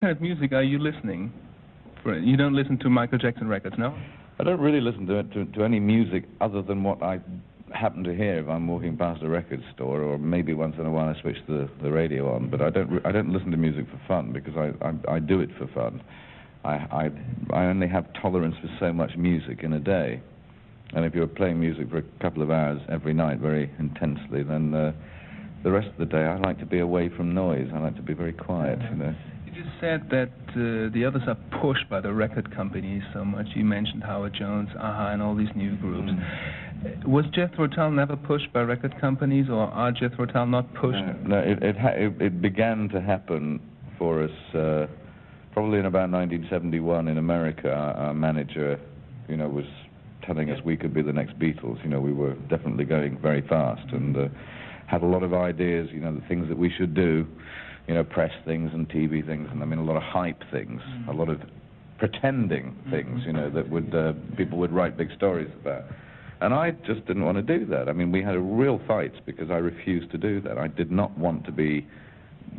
What kind of music are you listening? You don't listen to Michael Jackson records, no? I don't really listen to any music other than what I happen to hear if I'm walking past a record store, or maybe once in a while I switch the radio on. But I don't listen to music for fun, because I do it for fun. I only have tolerance for so much music in a day, and if you're playing music for a couple of hours every night very intensely, then the rest of the day I like to be away from noise. I like to be very quiet, you know. You just said that the others are pushed by the record companies so much. You mentioned Howard Jones, Aha, and all these new groups. Was Jethro Tull never pushed by record companies, or are Jethro Tull not pushed? No, it began to happen for us probably in about 1971 in America. Our manager, was telling us we could be the next Beatles. We were definitely going very fast and had a lot of ideas, the things that we should do, press things and TV things, and a lot of hype things, a lot of pretending things, that would people would write big stories about. And I just didn't want to do that. We had a real fight because I refused to do that. I did not want to be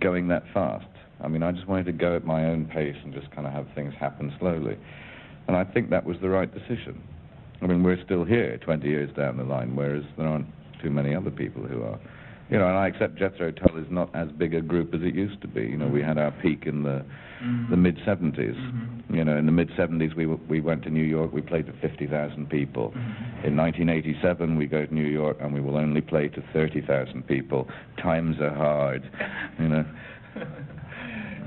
going that fast. I just wanted to go at my own pace and just kind of have things happen slowly. And I think that was the right decision. We're still here 20 years down the line, whereas there aren't too many other people who are. And I accept Jethro Tull is not as big a group as it used to be. We had our peak in the mid-'70s. In the mid-'70s we went to New York, we played to 50,000 people. In 1987 we go to New York and we will only play to 30,000 people. Times are hard,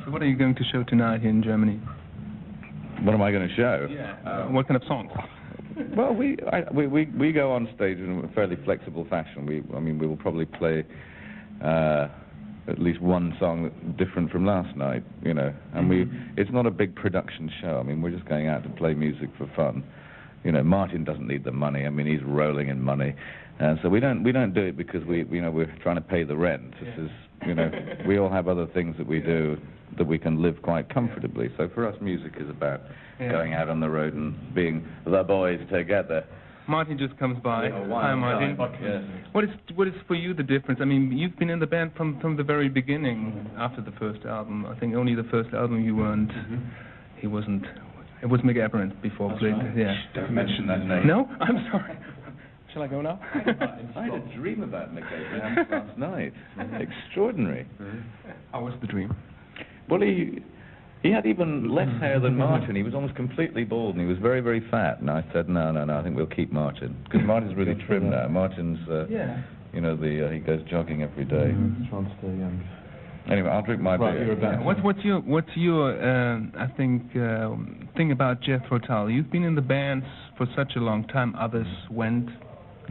So what are you going to show tonight here in Germany? What am I going to show? Yeah. What kind of songs? Well, we go on stage in a fairly flexible fashion. We will probably play at least one song different from last night, and it's not a big production show. We're just going out to play music for fun. Martin doesn't need the money. He's rolling in money, and so we don't do it because we're trying to pay the rent. This is, we all have other things that we do that we can live quite comfortably. So for us, music is about going out on the road and being the boys together. Martin just comes by. Hi, Martin. Yes. What is for you the difference? You've been in the band from the very beginning. After the first album, I think only the first album you weren't. He wasn't. It was Mick Aberrant before. Right. Yeah. Don't mention that name. No, I'm sorry. Shall I go now? I had a dream about Mick Aberrant last night. Extraordinary. How was the dream? Well, he had even less hair than Martin. He was almost completely bald, and he was very, very fat. And I said, no, I think we'll keep Martin, because Martin's really trim now. Martin's, he goes jogging every day. Trying to stay young. Anyway, I'll drink my beer. What's your I think thing about Jethro Tull? You've been in the bands for such a long time. Others went,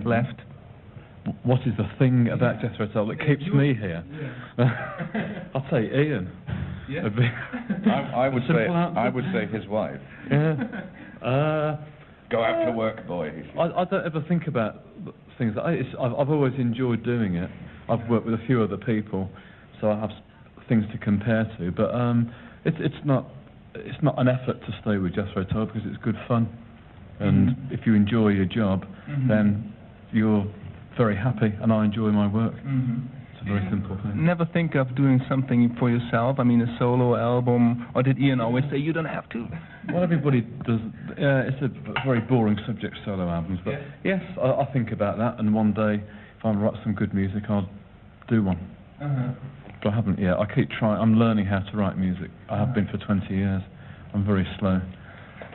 left. What is the thing about Jethro Tull that keeps me here? I'll say Ian. Yeah. I would say his wife. Yeah. Go out to work, boy. I don't ever think about things. I've always enjoyed doing it. I've worked with a few other people, so I have things to compare to. But it's not an effort to stay with Jethro Tull, because it's good fun, and if you enjoy your job, then you're very happy, and I enjoy my work. It's a very simple thing. Never think of doing something for yourself? A solo album, or did Ian always say you don't have to? Well, everybody does. It's a very boring subject, solo albums, but yes, I think about that, and one day, if I write some good music, I'll do one. But I haven't yet. I keep trying. I'm learning how to write music. I have been for 20 years. I'm very slow,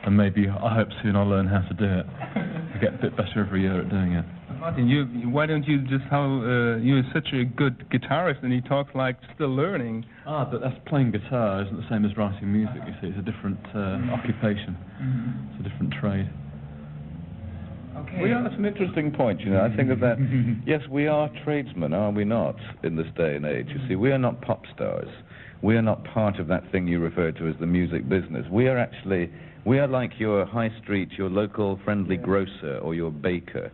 and maybe I hope soon I'll learn how to do it. I get a bit better every year at doing it. Martin, why don't you just you're such a good guitarist, and you talk like still learning. But that's playing guitar isn't the same as writing music, you see. It's a different occupation. It's a different trade. Okay. That's an interesting point, I think that, yes, we are tradesmen, are we not, in this day and age? You see, we are not pop stars. We are not part of that thing you refer to as the music business. We are like your high street, your local friendly grocer, or your baker,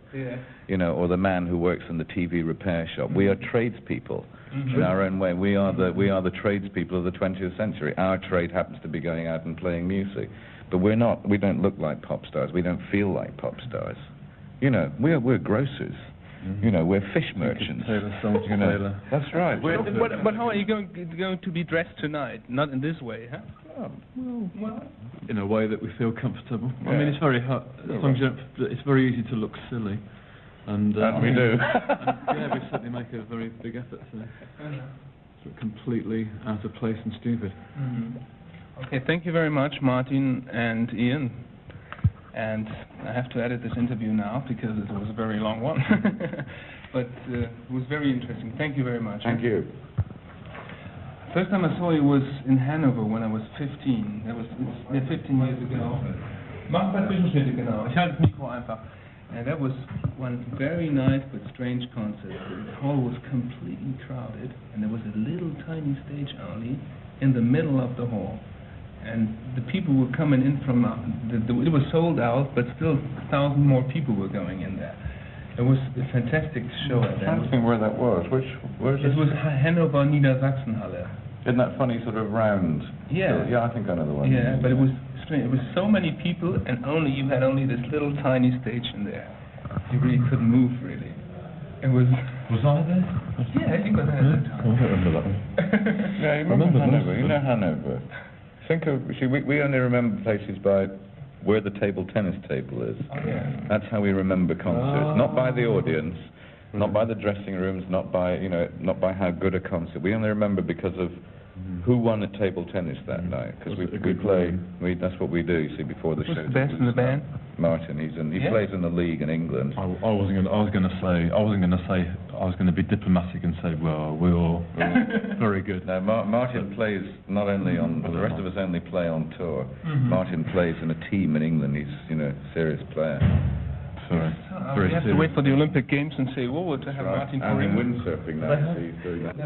or the man who works in the TV repair shop. We are tradespeople in our own way. We are the tradespeople of the 20th century. Our trade happens to be going out and playing music, but we don't look like pop stars. We don't feel like pop stars. We're grocers. You know, we're fish merchants. Taylor, Song You know, Taylor. that's right. But how are you going to be dressed tonight? Not in this way, huh? In a way that we feel comfortable. I Yeah. mean, it's very hard. It's very easy to look silly, and we do. yeah, we certainly make a very big effort to look completely out of place and stupid. Okay, thank you very much, Martin and Ian. And I have to edit this interview now because it was a very long one. But it was very interesting. Thank you very much. Thank you. First time I saw you was in Hanover when I was 15. That was 15 years ago. Mach mal Zwischenschnitte, genau. Ich halte das Mikro einfach. And that was one very nice but strange concert. The hall was completely crowded, and there was a little tiny stage only in the middle of the hall. And the people were coming in from, it was sold out, but still 1,000 more people were going in there. It was a fantastic show at that. I don't think where that was. Where's It this? was Hanover Niedersachsenhalle. Isn't that funny sort of round? Yeah. Yeah, I think I know the one. Yeah, but it was strange. It was so many people, and you had only this little tiny stage in there. You really couldn't move, really. It was... Was I there? Yeah, I think I was there at that time. I don't remember that one. Yeah, you remember Hanover. You know Hanover. Think of, see, we only remember places by where the table tennis table is. Oh, yeah. That's how we remember concerts, not by the audience, not by the dressing rooms, not by how good a concert. We only remember because of who won at table tennis that night. Because we play, that's what we do. You see, before the show. Who's the best in the band? Martin. He plays in the league in England. I was going to be diplomatic and say, well, we're all very good. No, Martin plays not only on, the rest of us only play on tour. Martin plays in a team in England. He's, a serious player. Sorry. We have to wait for the Olympic Games and say, whoa, to have Martin for And in him. windsurfing now, he's doing that.